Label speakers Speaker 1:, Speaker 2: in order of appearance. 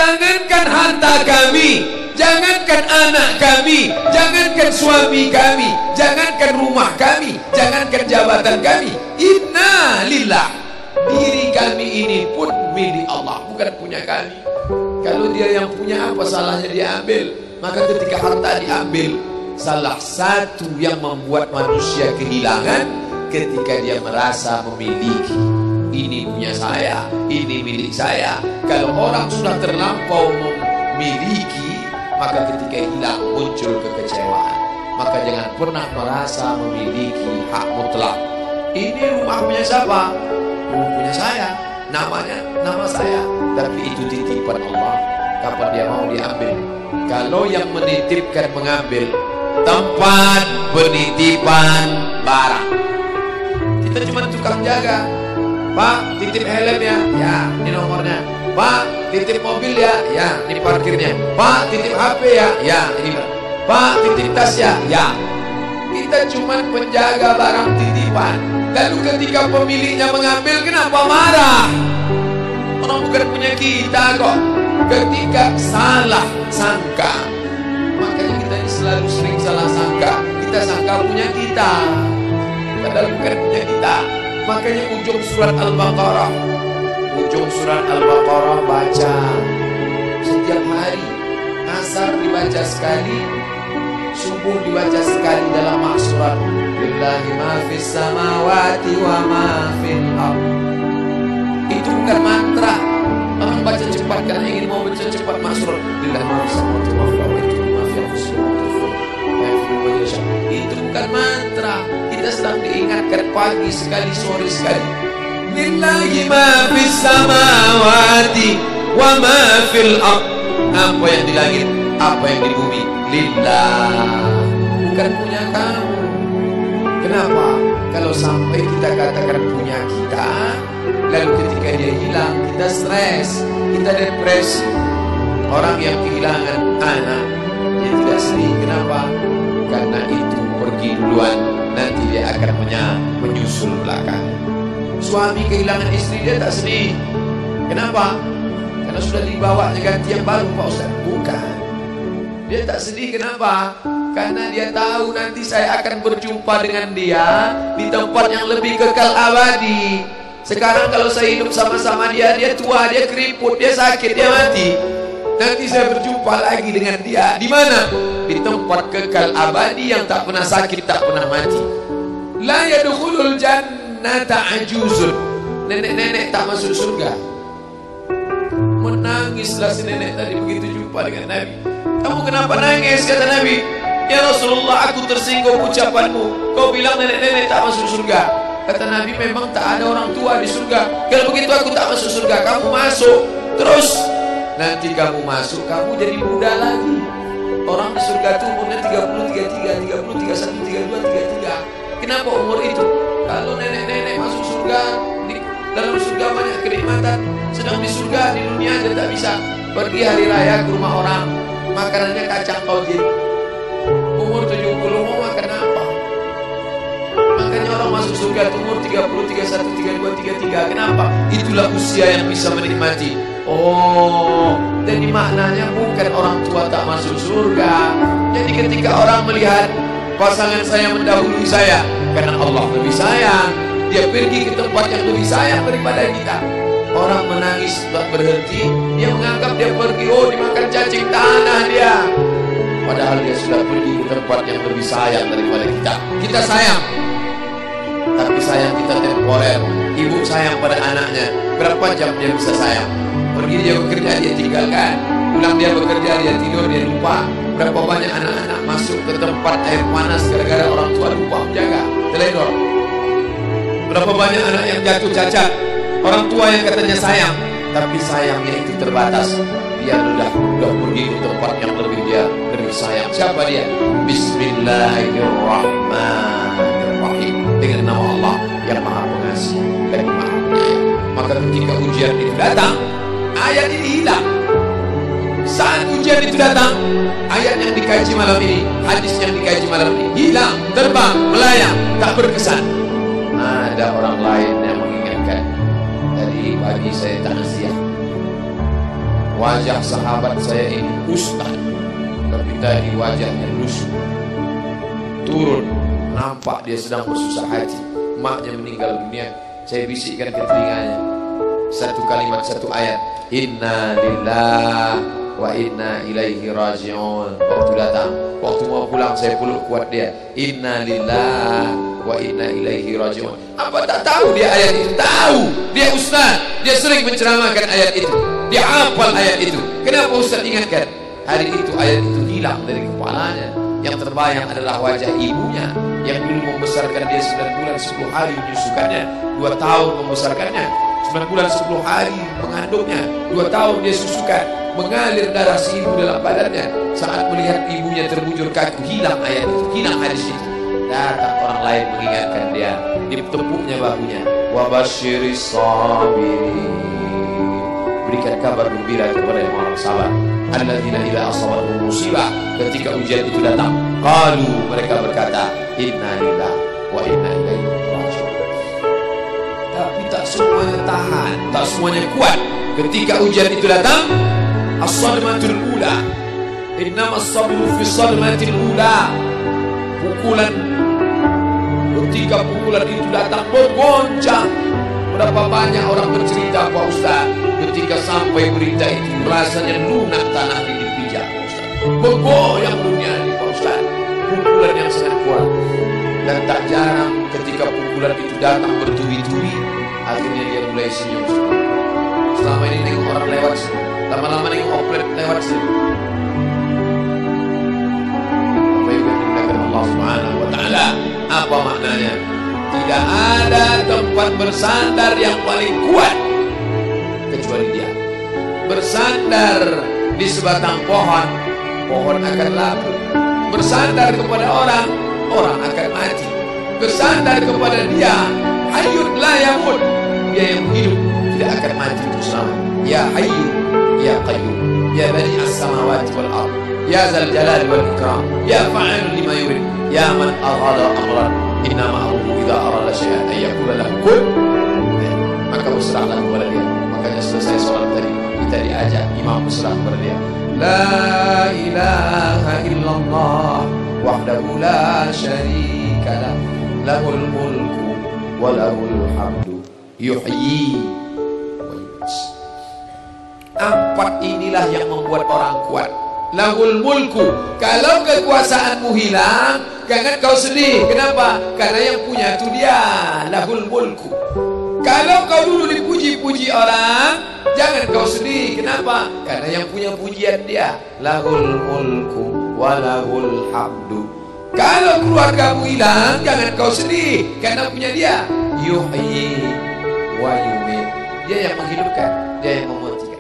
Speaker 1: jangankan harta kami, jangankan anak kami, jangankan suami kami, jangankan rumah kami, jangankan jabatan kami, inna lillah, diri kami ini pun milik Allah, bukan punya kami. Kalau dia yang punya, apa salahnya dia ambil? Maka ketika harta diambil, salah satu yang membuat manusia kehilangan ketika dia merasa memiliki. Ini punya saya, ini milik saya. Kalau orang sudah terlampau memiliki, maka ketika hilang muncul kekecewaan. Maka jangan pernah merasa memiliki hak mutlak. Ini rumah punya siapa? Rumah punya saya, namanya nama saya, tapi itu titipan Allah. Kapan dia mau diambil? Kalau yang menitipkan mengambil, tempat penitipan barang, kita cuma tukang jaga. Pak, titip helm ya, ya, ini nomornya. Pak, titip mobil ya, ya, ini parkirnya. Pak, titip HP ya, ya, ini. Pak, titip tas ya, ya. Kita cuma penjaga barang titipan. Lalu ketika pemiliknya mengambil, kenapa marah? Orang bukan punya kita kok. Ketika salah sangka, makanya kita ini selalu sering salah sangka. Kita sangka punya kita, padahal bukan punya kita. Makanya ujung surat Al-Baqarah, baca setiap hari. Asar dibaca sekali, subuh dibaca sekali dalam maksurat. Lillahi ma fis samawati wa ma fil ardh. Itu bukan mantra. Orang baca cepat karena ingin mau baca cepat maksurat. Lillahi ma fis samawati wa fil ardh. Itu bukan mantra. Kita sedang diingatkan pagi sekali, sore sekali. Lillahi ma fis samawati wa ma fil ardh. Apa yang di langit, apa yang di bumi, lillah, bukan punya kamu. Kenapa? Kalau sampai kita katakan punya kita, lalu ketika dia hilang, kita stres, kita depresi. Orang yang kehilangan anak, dia tidak sedih. Kenapa? Karena itu pergi duluan, nanti dia akan menyusul belakang. Suami kehilangan istri, dia tak sedih. Kenapa? Karena sudah dibawa ganti yang baru, Pak Ustaz. Bukan. Dia tak sedih, kenapa? Karena dia tahu nanti saya akan berjumpa dengan dia di tempat yang lebih kekal abadi. Sekarang kalau saya hidup sama-sama dia, dia tua, dia keriput, dia sakit, dia mati. Nanti saya berjumpa lagi dengan dia. Di mana? Di tempat kekal abadi yang tak pernah sakit, tak pernah mati. La yadkhulul jannata ajuzun. Nenek-nenek tak masuk surga. Menangislah si nenek tadi begitu jumpa dengan Nabi. Kamu kenapa nangis? Kata Nabi. Ya Rasulullah, aku tersinggung ucapanmu. Kau bilang nenek-nenek tak masuk surga. Kata Nabi, memang tak ada orang tua di surga. Kalau begitu aku tak masuk surga. Kamu masuk. Terus nanti kamu masuk, kamu jadi muda lagi. Orang di surga itu umurnya 30, 33, 30, 31, 32, 33. Kenapa umur itu? Kalau nenek-nenek masuk surga, di dalam surga banyak kenikmatan. Sedang di surga, di dunia aja tak bisa. Pergi hari raya ke rumah orang, makanannya kacang tauhid. Umur 70 mau makan apa? Makanya orang masuk surga umur 30, 31, 32, 33. Kenapa? Itulah usia yang bisa menikmati. Oh, jadi maknanya bukan orang tua tak masuk surga. Jadi ketika orang melihat pasangan saya mendahului saya, karena Allah lebih sayang, dia pergi ke tempat yang lebih sayang daripada kita. Orang menangis berhenti, dia menganggap dia pergi, oh dimakan cacing tanah dia. Padahal dia sudah pergi ke tempat yang lebih sayang daripada kita. Kita sayang, tapi sayang kita temporer. Ibu sayang pada anaknya, berapa jam dia bisa sayang? Pergi dia bekerja, dia tinggalkan. Pulang dia bekerja, dia tidur, dia lupa. Berapa banyak anak-anak masuk ke tempat air panas gara-gara orang tua lupa menjaga, teledor. Berapa banyak anak yang jatuh cacat, orang tua yang katanya sayang, tapi sayangnya itu terbatas. Dia sudah pergi ke tempat yang lebih sayang. Siapa dia? Bismillahirrahmanirrahim. Dengan nama Allah yang Maha Pengasih dan Maha Penyayang. Maka ketika ujian itu datang, ayat ini hilang. Saat ujian itu datang, ayat yang dikaji malam ini, hadis yang dikaji malam ini hilang, terbang, melayang, tak berkesan. Ada orang lain yang mengingatkan. Tadi pagi saya takziah. wajah sahabat saya ini ustaz, tapi tadi wajahnya lusuh. Turun, nampak dia sedang bersusah hati. Maknya meninggal dunia. Saya bisikkan ke telinganya satu kalimat, satu ayat, inna lillahi wa inna ilaihi raji'un. Waktu datang, waktu mau pulang saya peluk kuat dia, inna lillahi wa inna ilaihi raji'un. Apa tak tahu dia ayat itu? Tahu. Dia ustaz, dia sering menceramahkan ayat itu, dia hafal ayat itu. Kenapa ustaz ingatkan? Hari itu ayat itu hilang dari kepalanya. Yang terbayang adalah wajah ibunya yang dulu membesarkan dia 9 bulan 10 hari menyusukannya, 2 tahun membesarkannya, 9 bulan 10 hari mengandungnya, 2 tahun dia susukan, mengalir darah si ibu dalam badannya. Saat melihat ibunya terbujur kaku, hilang ayat itu, hilang hadis itu. Datang orang lain mengingatkan dia, ditepuknya bahunya, wa basyiris sabirin, berikan kabar gembira kepada yang orang sabar. Alladzina idza asabatuhum musibah, ketika ujian itu datang, qalu, mereka berkata, inna lillahi wa inna ilaihi raji'un. Tapi tak semuanya tahan, tak semuanya kuat. Ketika ujian itu datang, as-sadmatul ula, innamas sabru fi sadmatil ula. Pukulan, ketika pukulan itu datang bergoncang. Berapa banyak orang bercerita, Pak Ustaz, ketika sampai berita itu rasanya lunak tanah dipijak, Pak Ustaz. Bergoyang dunia ini, Pak Ustaz. Pukulan yang sangat kuat. Dan tak jarang ketika pukulan itu datang bertubi-tubi, akhirnya dia mulai senyum. Selama ini nengok orang lewat sini, lama-lama nengok oplet lewat sini. Apa yang dimuliakan Allah Subhanahu wa Ta'ala? Apa maknanya? Tidak ada tempat bersandar yang paling kuat kecuali dia. Bersandar di sebatang pohon, pohon akan laku. Bersandar kepada orang, orang akan mati. Bersandar kepada dia, hayyun la yamut, dia yang hidup tidak akan mati itu selama. Ya hayyu ya qayyum, ya bani as-samawati wal ardh, ya zal jalali wal ikram, ya fa'ilun lima yurid, ya man aghada amran, inna ma'ruhu idza arada syai'an ay yaqula lahu kun. Maka berserahlah kepada dia. Makanya selesai sholat tadi kita diajak imam berserah kepada dia. La ilaha illallah wahdahu la syarika lah, lahul mulku wa lahul hamdu yuhyi wa yumiit. 4 inilah yang membuat orang kuat. Lahul mulku, kalau kekuasaanmu hilang, jangan kau sedih. Kenapa? Karena yang punya itu dia. Lahul mulku. Kalau kau dulu dipuji-puji orang, jangan kau sedih. Kenapa? Karena yang punya pujian dia. Lahul mulku walahul hamdu. Kalau keluargamu hilang, jangan kau sedih, karena punya dia. Yuhyi wa yumiit. Dia yang menghidupkan, dia yang memati.